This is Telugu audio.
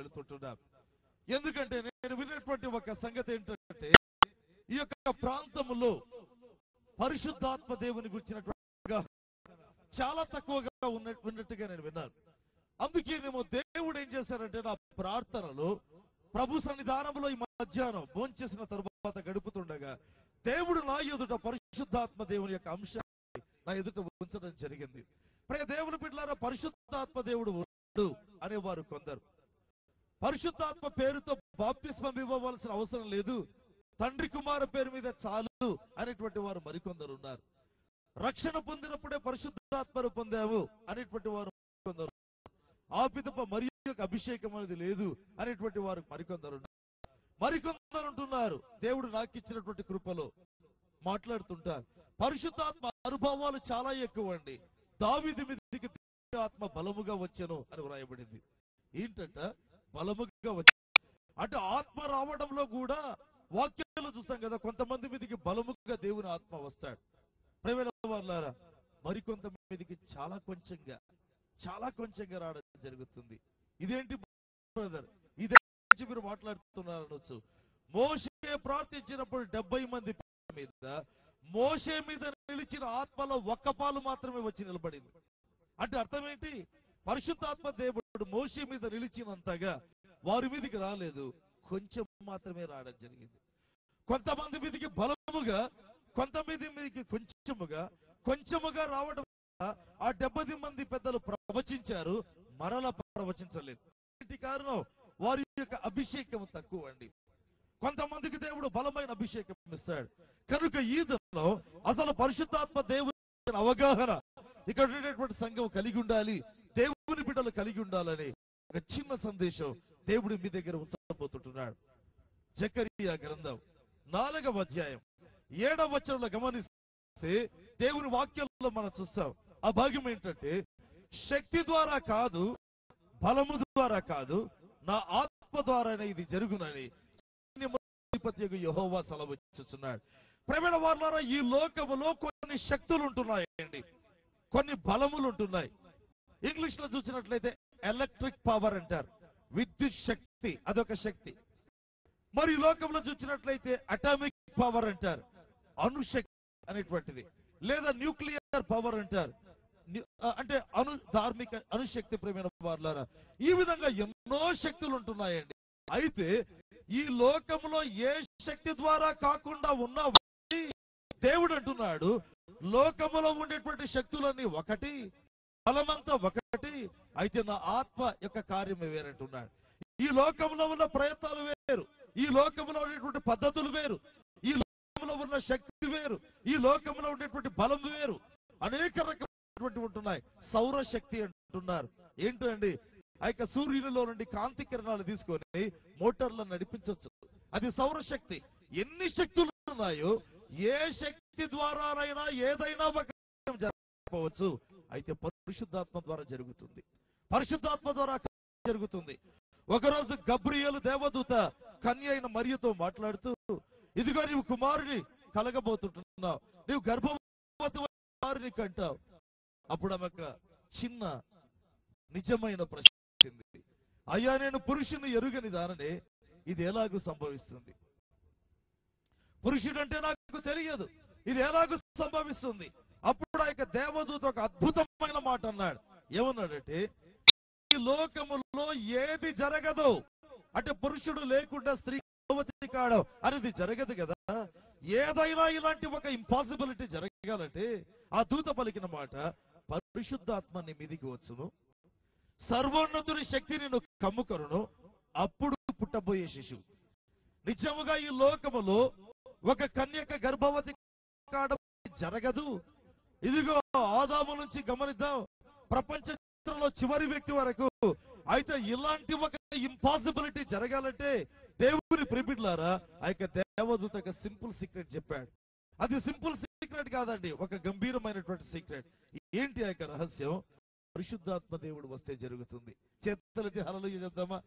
వెళుతుంటున్నాం. ఎందుకంటే నేను విన్నటువంటి ఒక సంగతి ఏంటంటే, ఈ యొక్క ప్రాంతంలో పరిశుద్ధాత్మ దేవుని గురించినటువంటి చాలా తక్కువగా ఉన్నట్టుగా నేను విన్నాను. అందుకేనేమో దేవుడు ఏం చేశారంటే, నా ప్రార్థనలో ప్రభు సన్నిధానంలో ఈ మధ్యాహ్నం భోంచేసిన తరువాత గడుపుతుండగా దేవుడు నా ఎదుట పరిశుద్ధాత్మ దేవుని యొక్క అంశాన్ని నా ఎదుట ఉంచడం జరిగింది. ప్రియ దేవుని బిడ్డలారా, పరిశుద్ధాత్మ దేవుడు ఉన్నాడు అనేవారు కొందరు. పరిశుద్ధాత్మ పేరుతో బాప్తిస్మం ఇవ్వవలసిన అవసరం లేదు, తండ్రి కుమార పేరు మీద చాలు అనేటువంటి వారు మరికొందరు ఉన్నారు. రక్షణ పొందినప్పుడే పరిశుద్ధాత్మను పొందావు అనేటువంటి వారు మరికొందరు. ఆ పిదప మరి అభిషేకం అనేది లేదు అనేటువంటి వారు మరికొందరు ఉన్నారు. మరికొందరు అంటున్నారు, దేవుడు నాకు ఇచ్చినటువంటి కృపలో మాట్లాడుతుంటారు. పరిశుద్ధాత్మ అనుభవాలు చాలా ఎక్కువ అండి. దావీదు మీదికి ఆత్మ బలముగా వచ్చెను అని వ్రాయబడింది. ఏంటంట బలముగా వచ్చి అంటే ఆత్మ రావడంలో కూడా వాక్యాలు చూస్తాం కదా, కొంతమంది మీదికి బలముగా దేవుని ఆత్మ వస్తాడు. ప్రేమైన వారులారా, మరికొంత మీదికి చాలా కొంచెంగా రావడం జరుగుతుంది. ఇదేంటి బ్రదర్, ఇదే మీరు మాట్లాడుతున్నారు అనొచ్చు. మోషే ప్రార్థించినప్పుడు 70 మంది మీద మోషే మీద నిలిచిన ఆత్మలో ఒక్క పాలు మాత్రమే వచ్చి నిలబడింది. అంటే అర్థం ఏంటి? పరిశుద్ధాత్మ దేవుడు మోషే మీద నిలిచినంతగా వారి మీదకి రాలేదు, కొంచెం మాత్రమే రావడం జరిగింది. కొంతమంది మీదకి బలముగా, కొంతమంది మీదకి కొంచెముగా రావడం. ఆ 70 మంది పెద్దలు ప్రవచించారు, మరలా ప్రవచించలేదు. కారణం వారి యొక్క అభిషేకం తక్కువ అండి. కొంతమందికి దేవుడు బలమైన అభిషేకం ఇస్తాడు. కనుక ఈ దినంలో అసలు పరిశుద్ధాత్మ దేవుని అవగాహన ఇక్కడ ఉండేటువంటి సంఘం కలిగి ఉండాలి, దేవుని బిడ్డలు కలిగి ఉండాలని ఒక చిన్న సందేశం దేవుడు మీ దగ్గర ఉంచబోతుంటున్నాడు. జకరియా గ్రంథం 4వ అధ్యాయం 7వ వచనంలో గమనిస్తే దేవుని వాక్యంలో మనం చూస్తాం. ఆ భాగ్యం ఏంటంటే, శక్తి ద్వారా కాదు, బలము ద్వారా కాదు, నా ఆత్మ ద్వారానే ఇది జరుగునని యెహోవా సెలవిస్తున్నాడు. ప్రేమైన వారులారా, ఈ లోకములో కొన్ని శక్తులు ఉంటున్నాయండి, కొన్ని బలములు ఉంటున్నాయి. ఇంగ్లీష్ లో చూసినట్లయితే ఎలక్ట్రిక్ పవర్ అంటారు, విద్యుత్ శక్తి, అదొక శక్తి. మరి ఈ లోకంలో చూసినట్లయితే అటామిక్ పవర్ అంటారు, అణుశక్తి అనేటువంటిది, లేదా న్యూక్లియర్ పవర్ అంటారు, అంటే ధార్మిక అణుశక్తి. ప్రేమైన వారులారా, ఈ విధంగా ఎన్నో శక్తులు ఉంటున్నాయండి. అయితే ఈ లోకంలో ఏ శక్తి ద్వారా కాకుండా ఉన్నా దేవుడు అంటున్నాడు, లోకములో ఉండేటువంటి శక్తులన్నీ ఒకటి, బలమంతా ఒకటి, అయితే నా ఆత్మ యొక్క కార్యమే వేరంటున్నాడు. ఈ లోకంలో ఉన్న ప్రయత్నాలు వేరు, ఈ లోకంలో ఉండేటువంటి పద్ధతులు వేరు, ఈ లోకంలో ఉన్న శక్తి వేరు, ఈ లోకంలో ఉండేటువంటి బలం వేరు, అనేక రకమైనటువంటి ఉంటున్నాయి. సౌరశక్తి అంటున్నారు. ఏంటండి? ఆ యొక్క సూర్యునిలో నుండి కాంతి కిరణాలు తీసుకొని మోటార్లను నడిపించవచ్చు, అది సౌరశక్తి. ఎన్ని శక్తులు ఉన్నాయో, ఏ శక్తి ద్వారానైనా ఏదైనా ఒక జరగవచ్చు. అయితే పరిశుద్ధాత్మ ద్వారా జరుగుతుంది, పరిశుద్ధాత్మ ద్వారా జరుగుతుంది. ఒకరోజు గబ్రియేలు దేవదూత కన్య అయిన మరియతో మాట్లాడుతూ, ఇదిగో నీవు కుమారుని కలగబోతుంటున్నావు, నీవు గర్భవతి కుమారుని కంటావు. అప్పుడు ఆమె చిన్న నిజమైన ప్రశ్న, అయ్యా నేను పురుషుని ఎరుగని దాననే ఇది ఎలాగూ సంభవిస్తుంది? పురుషుడంటే నాకు తెలియదు, ఇది ఎలాగూ సంభవిస్తుంది? అప్పుడు ఆ యొక్క దేవదూత ఒక అద్భుతమైన మాట అన్నాడు. ఏమన్నాడంటే, ఈ లోకములో ఏది జరగదు అంటే పురుషుడు లేకుండా స్త్రీ గర్భవతి కావడం అనేది జరగదు కదా. ఏదైనా ఇలాంటి ఒక ఇంపాసిబిలిటీ జరగాలంటే ఆ దూత పలికిన మాట, పరిశుద్ధాత్మ నీ మీదికి వచ్చును, సర్వోన్నతుని శక్తి నిన్ను కమ్ముకొనును, అప్పుడు పుట్టబోయే శిశువు. నిజముగా ఈ లోకములో ఒక కన్యక గర్భవతి కావడం జరగదు. ఇదిగో ఆదాము నుంచి గమనిద్దాం, ప్రపంచ చరిత్రలో చివరి వ్యక్తి వరకు. అయితే ఇలాంటి ఒక ఇంపాసిబిలిటీ జరగాలంటే దేవుని ప్రియులారా, ఆ యొక్క దేవదూత ఒక సింపుల్ సీక్రెట్ చెప్పాడు. అది సింపుల్ సీక్రెట్ కాదండి, ఒక గంభీరమైనటువంటి సీక్రెట్. ఏంటి ఆ యొక్క రహస్యం? పరిశుద్ధాత్మ దేవుడు వస్తే జరుగుతుంది. చేతులెత్తి హల్లెలూయా చెప్దామా?